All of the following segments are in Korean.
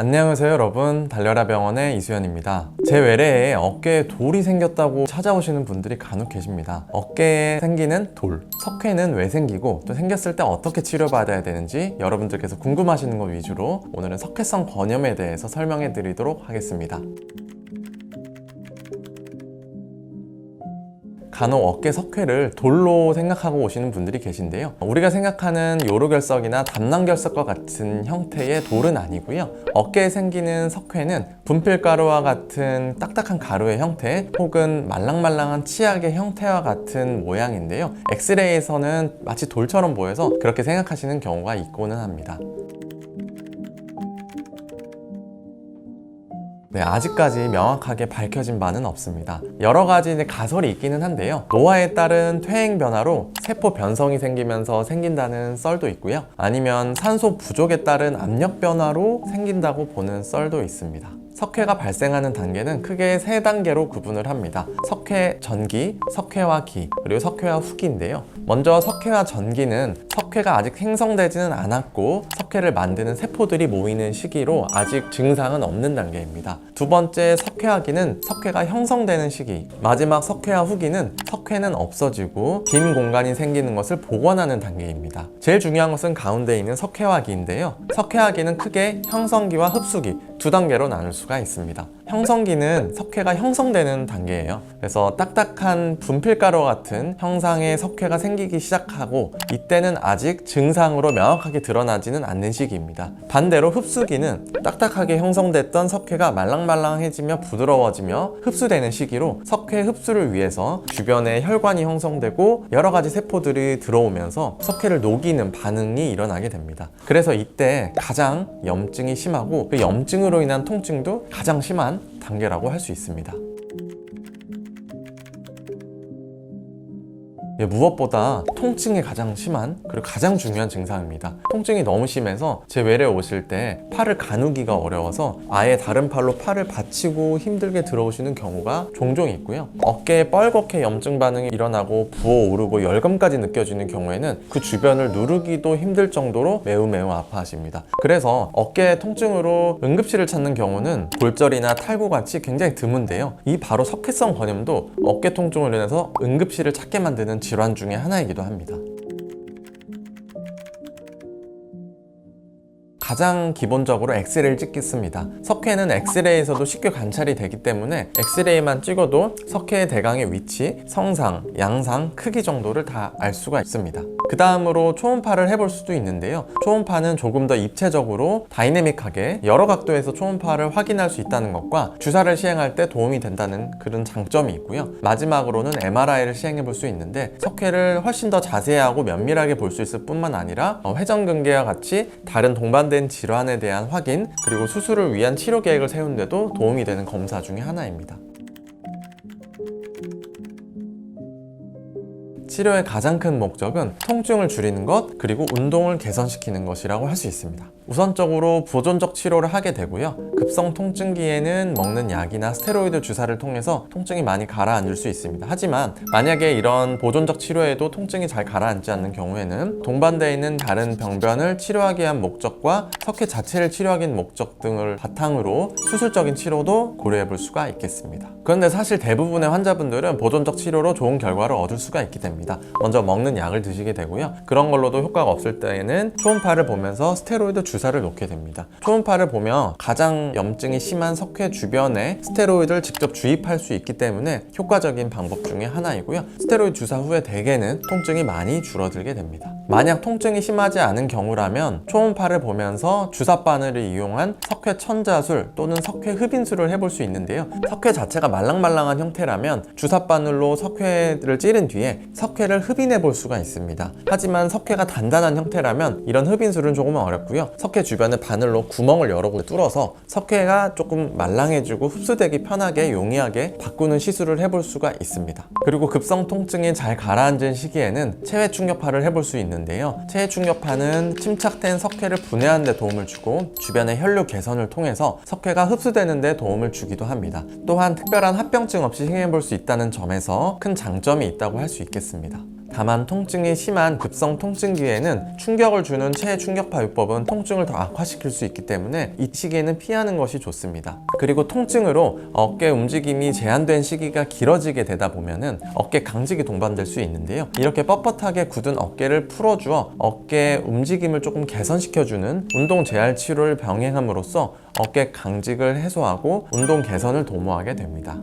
안녕하세요 여러분, 달려라 병원의 이수연입니다. 제 외래에 어깨에 돌이 생겼다고 찾아오시는 분들이 간혹 계십니다. 어깨에 생기는 돌, 석회는 왜 생기고 또 생겼을 때 어떻게 치료받아야 되는지 여러분들께서 궁금하시는 것 위주로 오늘은 석회성 권염에 대해서 설명해 드리도록 하겠습니다. 간혹 어깨 석회를 돌로 생각하고 오시는 분들이 계신데요, 우리가 생각하는 요로결석이나 담낭결석과 같은 형태의 돌은 아니고요, 어깨에 생기는 석회는 분필가루와 같은 딱딱한 가루의 형태 혹은 말랑말랑한 치약의 형태와 같은 모양인데요, 엑스레이에서는 마치 돌처럼 보여서 그렇게 생각하시는 경우가 있고는 합니다. 아직까지 명확하게 밝혀진 바는 없습니다. 여러 가지 가설이 있기는 한데요, 노화에 따른 퇴행 변화로 세포 변성이 생기면서 생긴다는 썰도 있고요, 아니면 산소 부족에 따른 압력 변화로 생긴다고 보는 썰도 있습니다. 석회가 발생하는 단계는 크게 세 단계로 구분을 합니다. 석회 전기, 석회화 기, 그리고 석회화 후기인데요, 먼저 석회화 전기는 석회가 아직 생성되지는 않았고 석회를 만드는 세포들이 모이는 시기로 아직 증상은 없는 단계입니다. 두 번째 석회화기는 석회가 형성되는 시기, 마지막 석회화 후기는 석회는 없어지고 빈 공간이 생기는 것을 복원하는 단계입니다. 제일 중요한 것은 가운데 있는 석회화기인데요, 석회화기는 크게 형성기와 흡수기 두 단계로 나눌 수가 있습니다. 형성기는 석회가 형성되는 단계예요. 그래서 딱딱한 분필가루 같은 형상의 석회가 생기기 시작하고 이때는 아직 증상으로 명확하게 드러나지는 않는 시기입니다. 반대로 흡수기는 딱딱하게 형성됐던 석회가 말랑말랑해지며 부드러워지며 흡수되는 시기로 석회 흡수를 위해서 주변에 혈관이 형성되고 여러 가지 세포들이 들어오면서 석회를 녹이는 반응이 일어나게 됩니다. 그래서 이때 가장 염증이 심하고 그 염증으로 인한 통증도 가장 심한 단계라고 할 수 있습니다. 무엇보다 통증이 가장 심한 그리고 가장 중요한 증상입니다. 통증이 너무 심해서 제 외래에 오실 때 팔을 가누기가 어려워서 아예 다른 팔로 팔을 받치고 힘들게 들어오시는 경우가 종종 있고요, 어깨에 뻘겋게 염증 반응이 일어나고 부어오르고 열감까지 느껴지는 경우에는 그 주변을 누르기도 힘들 정도로 매우 아파하십니다. 그래서 어깨 통증으로 응급실을 찾는 경우는 골절이나 탈구같이 굉장히 드문데요, 이 바로 석회성 권염도 어깨 통증으로 인해서 응급실을 찾게 만드는 질환 중에 하나이기도 합니다. 가장 기본적으로 엑스레이를 찍습니다. 석회는 엑스레이에서도 쉽게 관찰이 되기 때문에 엑스레이만 찍어도 석회의 대강의 위치, 성상, 양상, 크기 정도를 다 알 수가 있습니다. 그 다음으로 초음파를 해볼 수도 있는데요, 초음파는 조금 더 입체적으로 다이내믹하게 여러 각도에서 초음파를 확인할 수 있다는 것과 주사를 시행할 때 도움이 된다는 그런 장점이 있고요, 마지막으로는 MRI를 시행해 볼 수 있는데 석회를 훨씬 더 자세하고 면밀하게 볼 수 있을 뿐만 아니라 회전근개와 같이 다른 동반된 질환에 대한 확인, 그리고 수술을 위한 치료 계획을 세우는 데도 도움이 되는 검사 중에 하나입니다. 치료의 가장 큰 목적은 통증을 줄이는 것, 그리고 운동을 개선시키는 것이라고 할 수 있습니다. 우선적으로 보존적 치료를 하게 되고요, 급성 통증기에는 먹는 약이나 스테로이드 주사를 통해서 통증이 많이 가라앉을 수 있습니다. 하지만 만약에 이런 보존적 치료에도 통증이 잘 가라앉지 않는 경우에는 동반되어 있는 다른 병변을 치료하기 위한 목적과 석회 자체를 치료하기 위한 목적 등을 바탕으로 수술적인 치료도 고려해 볼 수가 있겠습니다. 그런데 사실 대부분의 환자분들은 보존적 치료로 좋은 결과를 얻을 수가 있게 됩니다. 먼저 먹는 약을 드시게 되고요, 그런 걸로도 효과가 없을 때에는 초음파를 보면서 스테로이드 주사를 놓게 됩니다. 초음파를 보면 가장 염증이 심한 석회 주변에 스테로이드를 직접 주입할 수 있기 때문에 효과적인 방법 중에 하나이고요, 스테로이드 주사 후에 대개는 통증이 많이 줄어들게 됩니다. 만약 통증이 심하지 않은 경우라면 초음파를 보면서 주사 바늘을 이용한 석회 천자술 또는 석회 흡인술을 해볼 수 있는데요, 석회 자체가 말랑말랑한 형태라면 주사 바늘로 석회를 찌른 뒤에 석회를 흡인해 볼 수가 있습니다. 하지만 석회가 단단한 형태라면 이런 흡인술은 조금 어렵고요, 석회 주변에 바늘로 구멍을 여러 군데 뚫어서 석회가 조금 말랑해지고 흡수되기 편하게 용이하게 바꾸는 시술을 해볼 수가 있습니다. 그리고 급성 통증이 잘 가라앉은 시기에는 체외 충격파를 해볼 수 있는데요, 체외 충격파는 침착된 석회를 분해하는 데 도움을 주고 주변의 혈류 개선을 통해서 석회가 흡수되는 데 도움을 주기도 합니다. 또한 특별한 합병증 없이 시행해 볼 수 있다는 점에서 큰 장점이 있다고 할 수 있겠습니다. 다만 통증이 심한 급성 통증기에는 충격을 주는 체충격파요법은 통증을 더 악화시킬 수 있기 때문에 이 시기에는 피하는 것이 좋습니다. 그리고 통증으로 어깨 움직임이 제한된 시기가 길어지게 되다 보면은 어깨 강직이 동반될 수 있는데요. 이렇게 뻣뻣하게 굳은 어깨를 풀어주어 어깨 움직임을 조금 개선시켜주는 운동 재활 치료를 병행함으로써 어깨 강직을 해소하고 운동 개선을 도모하게 됩니다.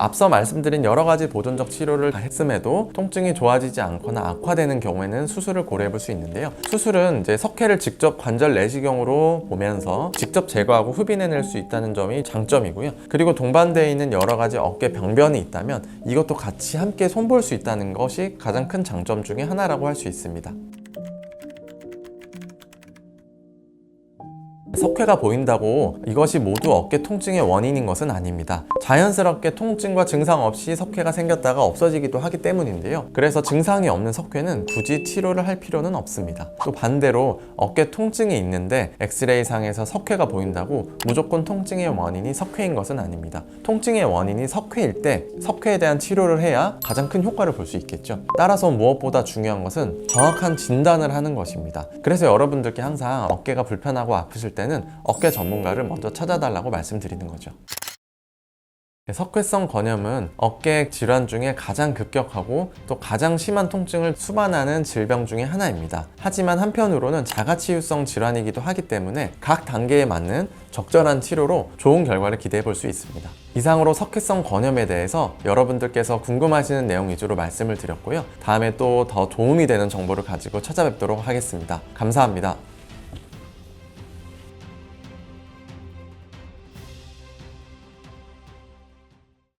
앞서 말씀드린 여러 가지 보존적 치료를 했음에도 통증이 좋아지지 않거나 악화되는 경우에는 수술을 고려해 볼 수 있는데요. 수술은 이제 석회를 직접 관절 내시경으로 보면서 직접 제거하고 흡인해낼 수 있다는 점이 장점이고요. 그리고 동반되어 있는 여러 가지 어깨 병변이 있다면 이것도 같이 함께 손볼 수 있다는 것이 가장 큰 장점 중에 하나라고 할 수 있습니다. 석회가 보인다고 이것이 모두 어깨 통증의 원인인 것은 아닙니다. 자연스럽게 통증과 증상 없이 석회가 생겼다가 없어지기도 하기 때문인데요. 그래서 증상이 없는 석회는 굳이 치료를 할 필요는 없습니다. 또 반대로 어깨 통증이 있는데 엑스레이 상에서 석회가 보인다고 무조건 통증의 원인이 석회인 것은 아닙니다. 통증의 원인이 석회일 때 석회에 대한 치료를 해야 가장 큰 효과를 볼 수 있겠죠. 따라서 무엇보다 중요한 것은 정확한 진단을 하는 것입니다. 그래서 여러분들께 항상 어깨가 불편하고 아프실 때는 어깨 전문가를 먼저 찾아달라고 말씀드리는 거죠. 석회성 건염은 어깨 질환 중에 가장 급격하고 또 가장 심한 통증을 수반하는 질병 중에 하나입니다. 하지만 한편으로는 자가치유성 질환이기도 하기 때문에 각 단계에 맞는 적절한 치료로 좋은 결과를 기대해 볼 수 있습니다. 이상으로 석회성 건염에 대해서 여러분들께서 궁금하시는 내용 위주로 말씀을 드렸고요. 다음에 또 더 도움이 되는 정보를 가지고 찾아뵙도록 하겠습니다. 감사합니다.